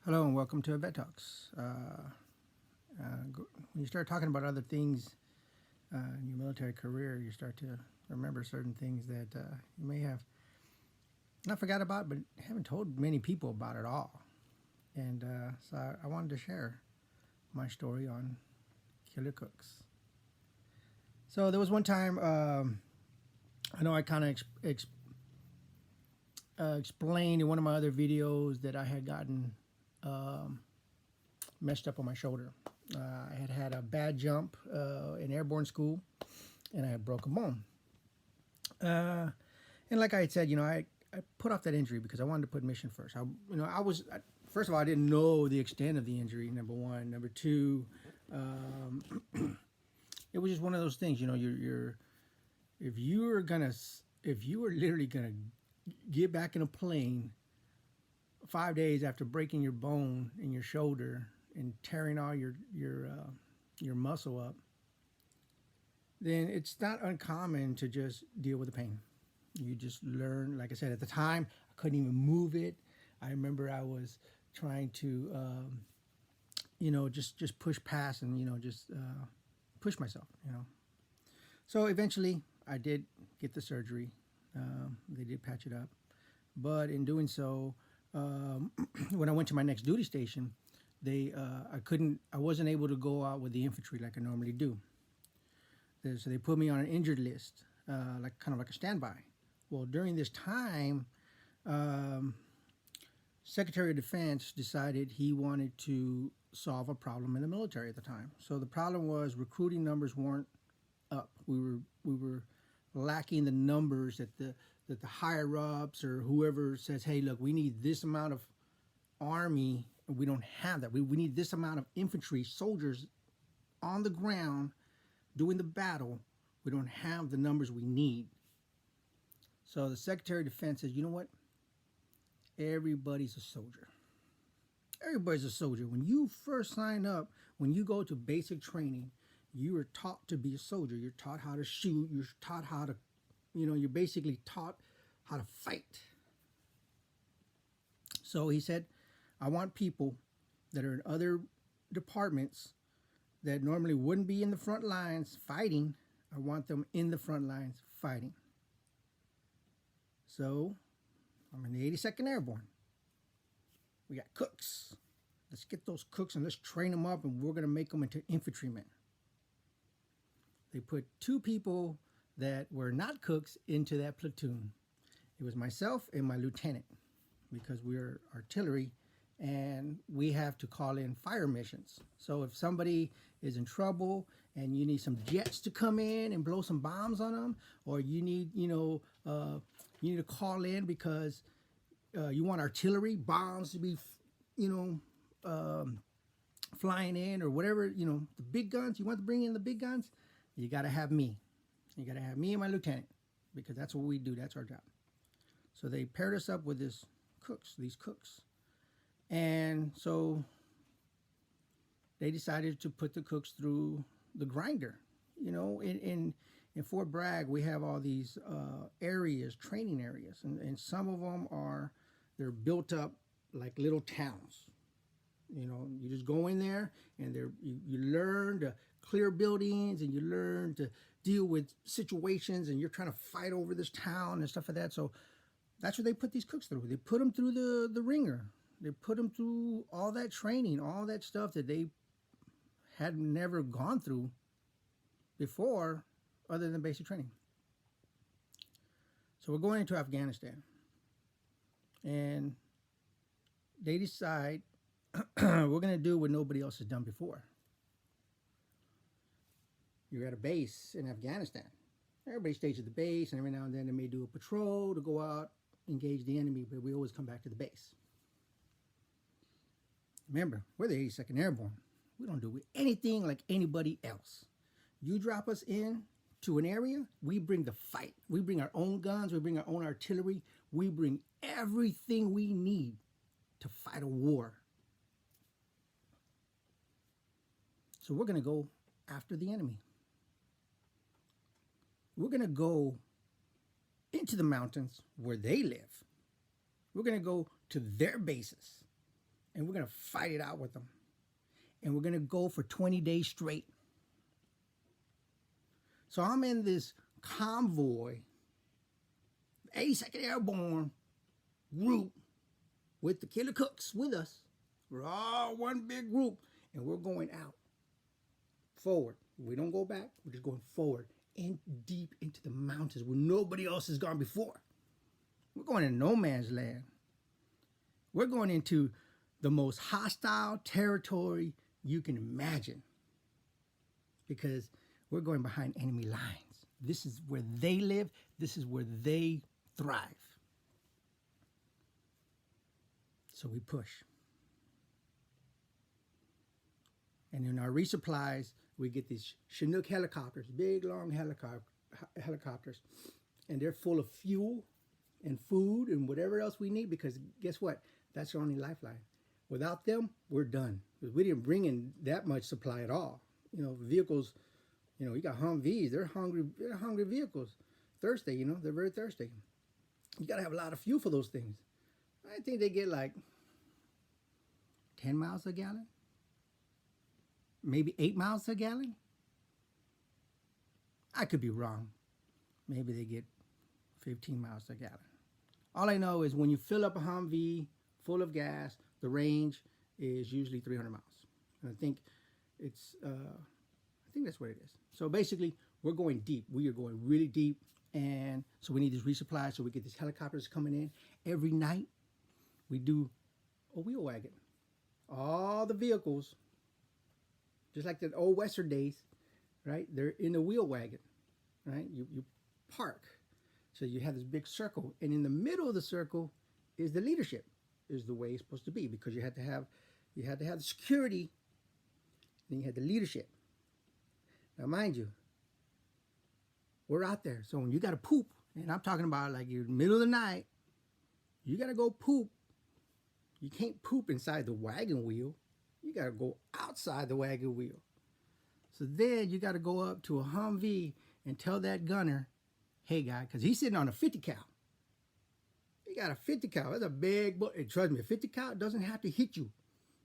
Hello and welcome to Vet Talks. When you start talking about other things in your military career, you start to remember certain things that you may have not forgot about, but haven't told many people about at all. And so I wanted to share my story on killer cooks. So there was one time, I know I kind of explained in one of my other videos that I had gotten messed up on my shoulder. I had had a bad jump in airborne school, and I had broken bone. And like I had said, I put off that injury because I wanted to put mission first. First of all, I didn't know the extent of the injury. Number one, number two, it was just one of those things. If you were literally gonna get back in a plane 5 days after breaking your bone in your shoulder and tearing all your muscle up, then it's not uncommon to just deal with the pain. You just learn. Like I said, at the time, I couldn't even move it. I remember I was trying to, just push past and push myself. So eventually, I did get the surgery. They did patch it up, but in doing so, when I went to my next duty station, I wasn't able to go out with the infantry like I normally do. So they put me on an injured list, kind of like a standby. Well, during this time, Secretary of Defense decided he wanted to solve a problem in the military at the time. So the problem was recruiting numbers weren't up. We were lacking the numbers that the higher ups or whoever says, hey, look, we need this amount of army, and we don't have that. We need this amount of infantry soldiers on the ground doing the battle. We don't have the numbers we need. So the Secretary of Defense says, you know what? Everybody's a soldier. Everybody's a soldier. When you first sign up, when you go to basic training, you are taught to be a soldier. You're taught how to shoot. You're taught how to, you're basically taught how to fight. So he said, I want people that are in other departments that normally wouldn't be in the front lines fighting. I want them in the front lines fighting. So I'm in the 82nd Airborne. We got cooks. Let's get those cooks and let's train them up, and we're going to make them into infantrymen. They put two people that were not cooks into that platoon. It was myself and my lieutenant, because we're artillery and we have to call in fire missions. So if somebody is in trouble and you need some jets to come in and blow some bombs on them, or you need, you need to call in because you want artillery bombs to be, flying in, or whatever, the big guns, you want to bring in the big guns, you got to have me. You got to have me and my lieutenant, because that's what we do. That's our job. So they paired us up with these cooks. And so they decided to put the cooks through the grinder. In Fort Bragg, we have all these areas, training areas, and some of them they're built up like little towns. You just go in there and you learn to clear buildings, and you learn to deal with situations, and you're trying to fight over this town and stuff like that. So that's what they put these cooks through. They put them through the ringer. They put them through all that training, all that stuff that they had never gone through before, other than basic training. So we're going into Afghanistan, and they decide we're going to do what nobody else has done before. You're at a base in Afghanistan. Everybody stays at the base, and every now and then they may do a patrol to go out, engage the enemy, but we always come back to the base. Remember, we're the 82nd Airborne. We don't do anything like anybody else. You drop us in to an area, we bring the fight. We bring our own guns, we bring our own artillery, we bring everything we need to fight a war. So we're going to go after the enemy. We're going to go into the mountains where they live. We're going to go to their bases, and we're going to fight it out with them. And we're going to go for 20 days straight. So I'm in this convoy, 82nd Airborne group with the Killer Cooks with us. We're all one big group, and we're going out, forward. We don't go back. We're just going forward, in deep into the mountains where nobody else has gone before. We're going in no man's land. We're going into the most hostile territory you can imagine, because we're going behind enemy lines. This is where they live. This is where they thrive. So we push. And in our resupplies, we get these Chinook helicopters, big, long helicopters. And they're full of fuel and food and whatever else we need, because guess what? That's our only lifeline. Without them, we're done. Because we didn't bring in that much supply at all. You know, vehicles, you know, you got Humvees, they're hungry vehicles. Thirsty, you know, they're very thirsty. You got to have a lot of fuel for those things. I think they get like 10 miles a gallon, maybe 8 miles a gallon. I could be wrong. Maybe they get 15 miles a gallon. All I know is when you fill up a Humvee full of gas, the range is usually 300 miles. And I think that's what it is. So basically, we're going deep. We are going really deep. And so we need this resupply. So we get these helicopters coming in. Every night, we do a wheel wagon. All the vehicles, just like the old Western days, right? They're in a wheel wagon, right? You park. So you have this big circle. And in the middle of the circle is the leadership, is the way it's supposed to be, because you had to have the security, then you had the leadership. Now, mind you, we're out there. So when you got to poop, and I'm talking about like you're in the middle of the night, you got to go poop. You can't poop inside the wagon wheel. You got to go outside the wagon wheel. So then you got to go up to a Humvee and tell that gunner, hey, guy, because he's sitting on a 50 cal. He got a 50 cal. That's a big boy. And trust me, a 50 cal doesn't have to hit you.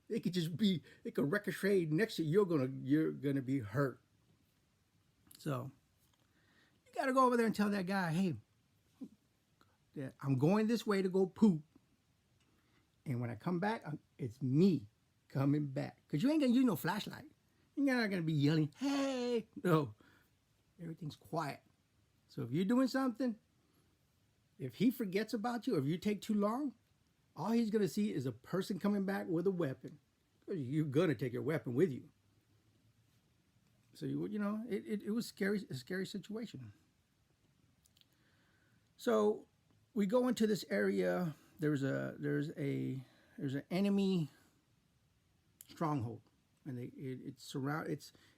It could just be, it could ricochet next to you. You're gonna be hurt. So you got to go over there and tell that guy, hey, I'm going this way to go poop. And when I come back, it's me coming back. Because you ain't going to use no flashlight. You're not going to be yelling, hey. No, everything's quiet. So if you're doing something, if he forgets about you, or if you take too long, all he's going to see is a person coming back with a weapon. You're going to take your weapon with you. So, you know, it was a scary situation. So we go into this area. There's an enemy stronghold, and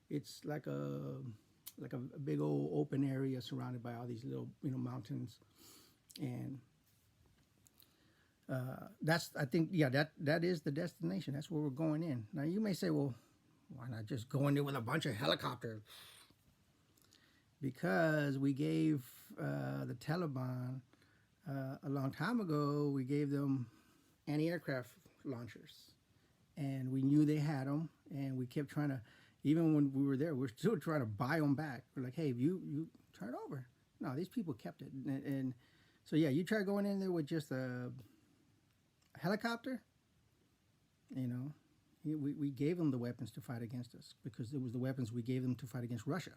it's like a big old open area surrounded by all these little, you know, mountains, and that is the destination. That's where we're going in. Now you may say, well, why not just go in there with a bunch of helicopters? Because we gave the Taliban a long time ago, we gave them anti-aircraft launchers, and we knew they had them, and we kept trying to, even when we were there, we're still trying to buy them back. We're like, hey, you turn it over. No, these people kept it, and so yeah, you try going in there with just a helicopter, you know. We gave them the weapons to fight against us, because it was the weapons we gave them to fight against Russia,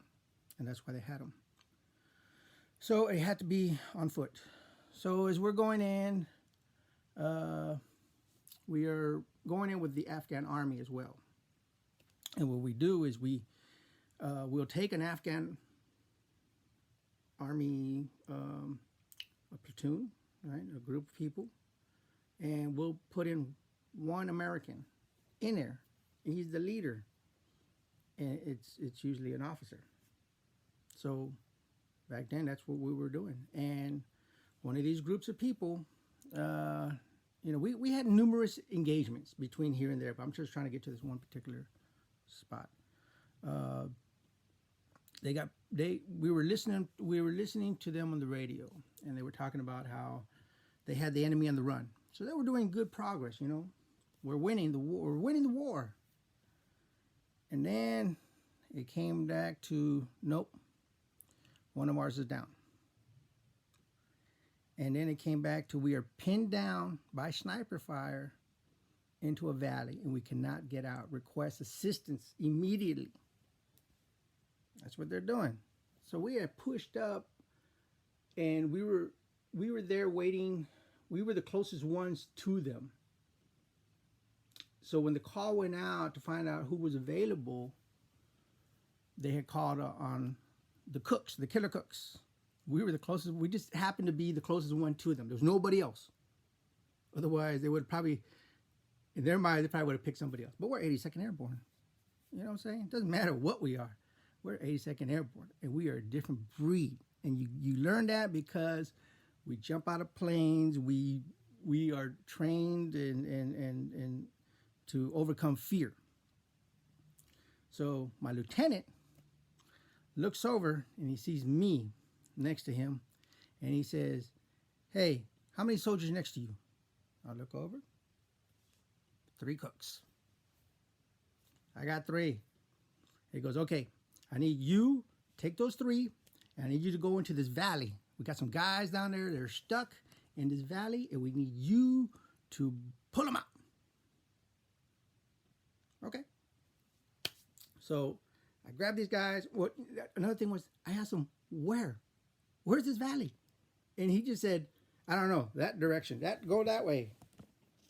and that's why they had them. So it had to be on foot. So as we're going in, we are going in with the Afghan army as well. And what we do is we'll take an Afghan army, a platoon, right, a group of people, and we'll put in one American in there. He's the leader, and it's usually an officer. So back then, that's what we were doing. And one of these groups of people, you know, we had numerous engagements between here and there, but I'm just trying to get to this one particular spot. We were listening to them on the radio, and they were talking about how they had the enemy on the run. So they were doing good progress, you know. We're winning the war. We're winning the war. And then it came back to, nope, one of ours is down. And then it came back to, we are pinned down by sniper fire into a valley and we cannot get out. Request assistance immediately. That's what they're doing. So we had pushed up and we were there waiting. We were the closest ones to them. So when the call went out to find out who was available, they had called on the cooks, the killer cooks. We were the closest. We just happened to be the closest one to them. There was nobody else. Otherwise, they would probably, in their mind, they probably would have picked somebody else. But we're 82nd Airborne. You know what I'm saying? It doesn't matter what we are. We're 82nd Airborne, and we are a different breed. And you learn that because we jump out of planes. We are trained and to overcome fear. So my lieutenant looks over and he sees me next to him, and he says, "Hey, how many soldiers next to you?" I look over. 3 cooks. I got 3. He goes, "Okay, I need you take those 3, and I need you to go into this valley. We got some guys down there that are stuck in this valley, and we need you to pull them out." Okay. So I grabbed these guys. What? Another thing was, I asked him, where's this valley? And he just said, "I don't know, that direction. Go that way.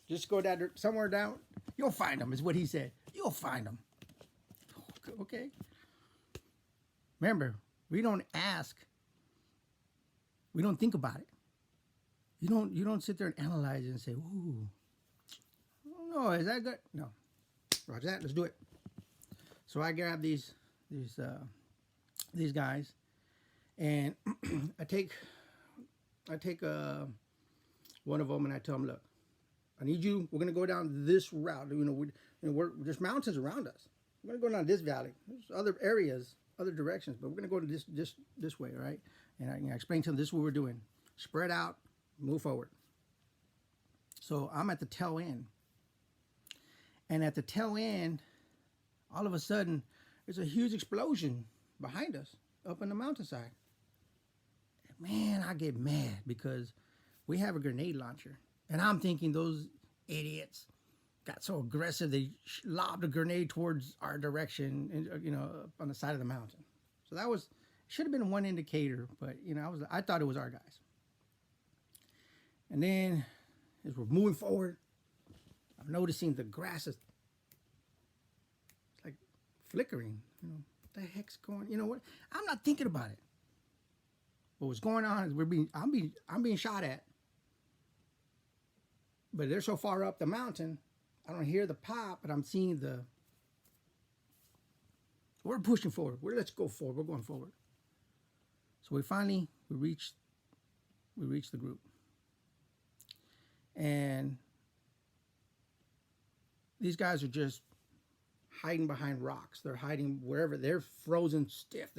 Just go somewhere down. You'll find them," is what he said. "You'll find them." Okay. Remember, we don't ask. We don't think about it. You don't sit there and analyze it and say, "Ooh, no, is that good?" No. Roger that. Let's do it. So I grab these guys, and I take one of them, and I tell them, "Look, I need you. We're gonna go down this route. There's mountains around us. We're gonna go down this valley. There's other areas, other directions, but we're gonna go to this way, all right?" And I explained to them, "This is what we're doing. Spread out, move forward." So I'm at the tail end, and at the tail end, all of a sudden, there's a huge explosion behind us up on the mountainside. And man, I get mad because we have a grenade launcher, and I'm thinking those idiots got so aggressive they lobbed a grenade towards our direction, and on the side of the mountain. So that should have been one indicator, but I thought it was our guys. And then as we're moving forward, I'm noticing the grass is like flickering. What the heck's going? You know what? I'm not thinking about it. But what's going on is I'm being shot at. But they're so far up the mountain, I don't hear the pop, but I'm seeing we're pushing forward. Let's go forward. We're going forward. So we reached the group. And these guys are just hiding behind rocks. They're hiding wherever. They're frozen stiff.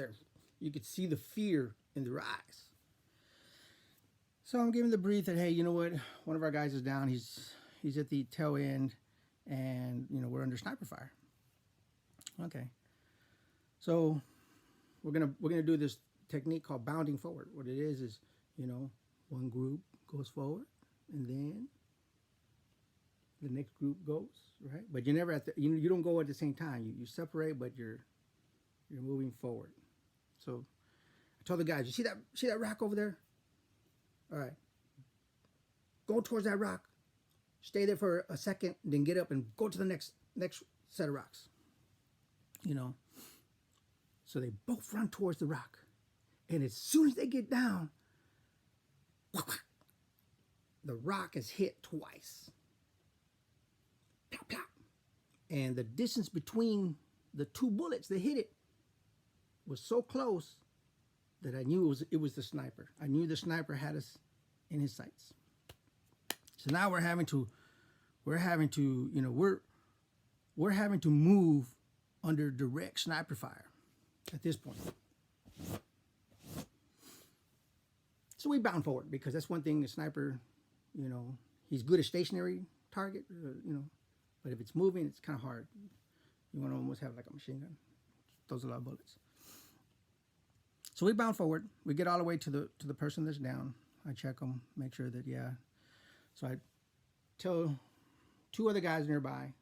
You could see the fear in their eyes. So I'm giving the brief that, hey, you know what? One of our guys is down. He's at the tail end, and we're under sniper fire. Okay. So we're gonna do this technique called bounding forward. What it is one group goes forward, and then the next group goes, right? But you never you don't go at the same time. You separate, but you're moving forward. So I told the guys, "You see that rock over there? All right, go towards that rock, stay there for a second, then get up and go to the next set of rocks." So they both run towards the rock, and as soon as they get down, the rock is hit twice. Plop, plop. And the distance between the 2 bullets that hit it was so close that I knew it was the sniper. I knew the sniper had us in his sights. So now we're having to move under direct sniper fire at this point. So we bound forward because that's one thing the sniper, he's good at stationary target, But if it's moving, it's kind of hard. You want to almost have like a machine gun. Those are a lot of bullets. So we bound forward. We get all the way to the person that's down. I check them, make sure that, yeah. So I tell 2 other guys nearby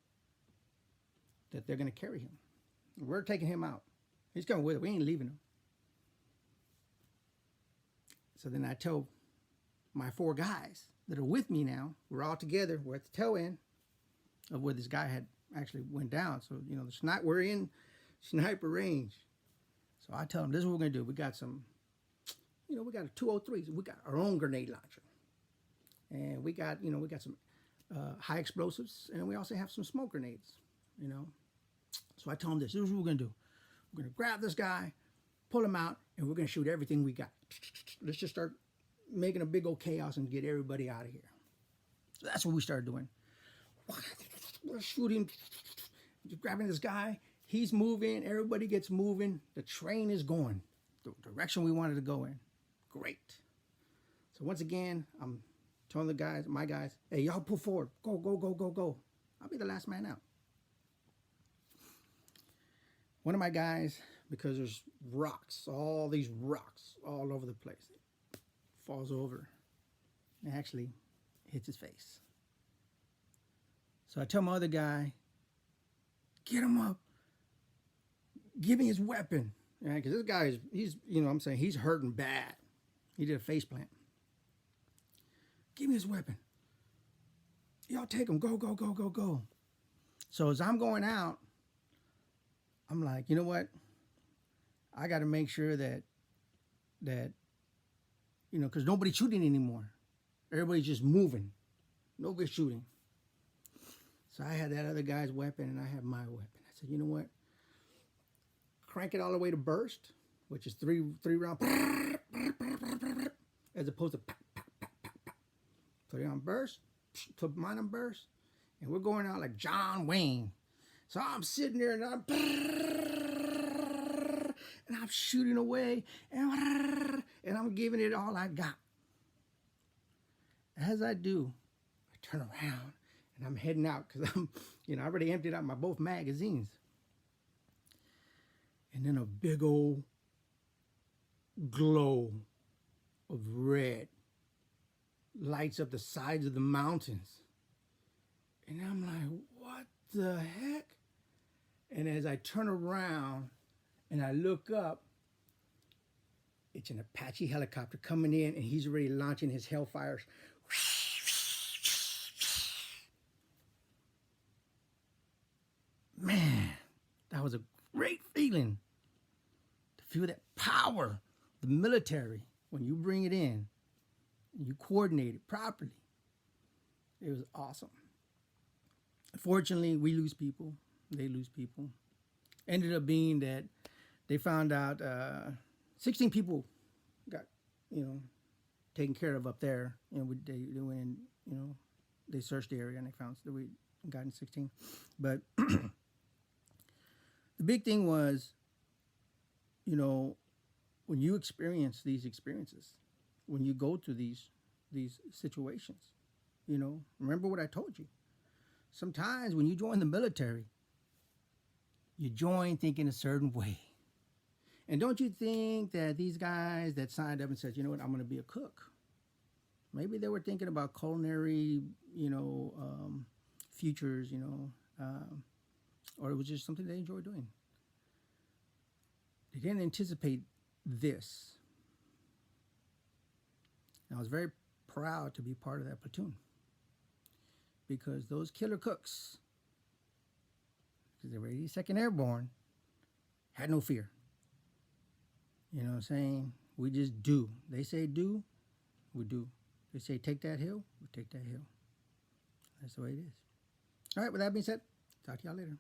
that they're going to carry him. We're taking him out. He's coming with it. We ain't leaving him. So then I tell my 4 guys that are with me now, we're all together, we're at the tail end of where this guy had actually went down. So, you know, we're in sniper range. So I tell them, this is what we're going to do. We got some, you know, we got a 203. So we got our own grenade launcher. And we got, you know, we got some high explosives. And we also have some smoke grenades, you know. So I tell them this is what we're going to do. We're going to grab this guy, pull him out, and we're going to shoot everything we got. Let's just start making a big old chaos and get everybody out of here. So that's what we started doing. We're shooting, grabbing this guy. He's moving. Everybody gets moving. The train is going the direction we wanted to go in. Great. So once again, I'm telling the guys, my guys, hey, y'all pull forward. Go, go, go, go, go. I'll be the last man out. One of my guys, because there's rocks, all these rocks all over the place, falls over and actually hits his face. So I tell my other guy, get him up. Give me his weapon. Right? Because this guy he's, you know what I'm saying, he's hurting bad. He did a face plant. Give me his weapon. Y'all take him. Go, go, go, go, go. So as I'm going out, I'm like, you know what? I got to make sure that, you know, because nobody's shooting anymore. Everybody's just moving. Nobody's shooting. So I had that other guy's weapon and I had my weapon. I said, you know what? Crank it all the way to burst, which is three round, as opposed to put it on burst, put mine on burst, and we're going out like John Wayne. So I'm sitting there and I'm shooting away and I'm giving it all I got. As I do, I turn around and I'm heading out because I'm, you know, I already emptied out my both magazines. And then a big old glow of red lights up the sides of the mountains. And I'm like, what the heck? And as I turn around and I look up, it's an Apache helicopter coming in and he's already launching his Hellfires. Man, that was a great feeling to feel that power, the military, when you bring it in, and you coordinate it properly. It was awesome. Unfortunately, we lose people. They lose people. Ended up being that they found out 16 people got, you know, taken care of up there. You know, they went in, you know, they searched the area and they found that we gotten 16. But the big thing was, you know, when you experience these experiences, when you go through these situations, you know, remember what I told you. Sometimes when you join the military, you join thinking a certain way. And don't you think that these guys that signed up and said, you know what, I'm going to be a cook. Maybe they were thinking about culinary, you know, futures, you know, or it was just something they enjoy doing. They didn't anticipate this. And I was very proud to be part of that platoon because those killer cooks, because they were 82nd Airborne, had no fear. You know what I'm saying? We just do. They say do, we do. They say take that hill, we take that hill. That's the way it is. All right, with that being said, talk to y'all later.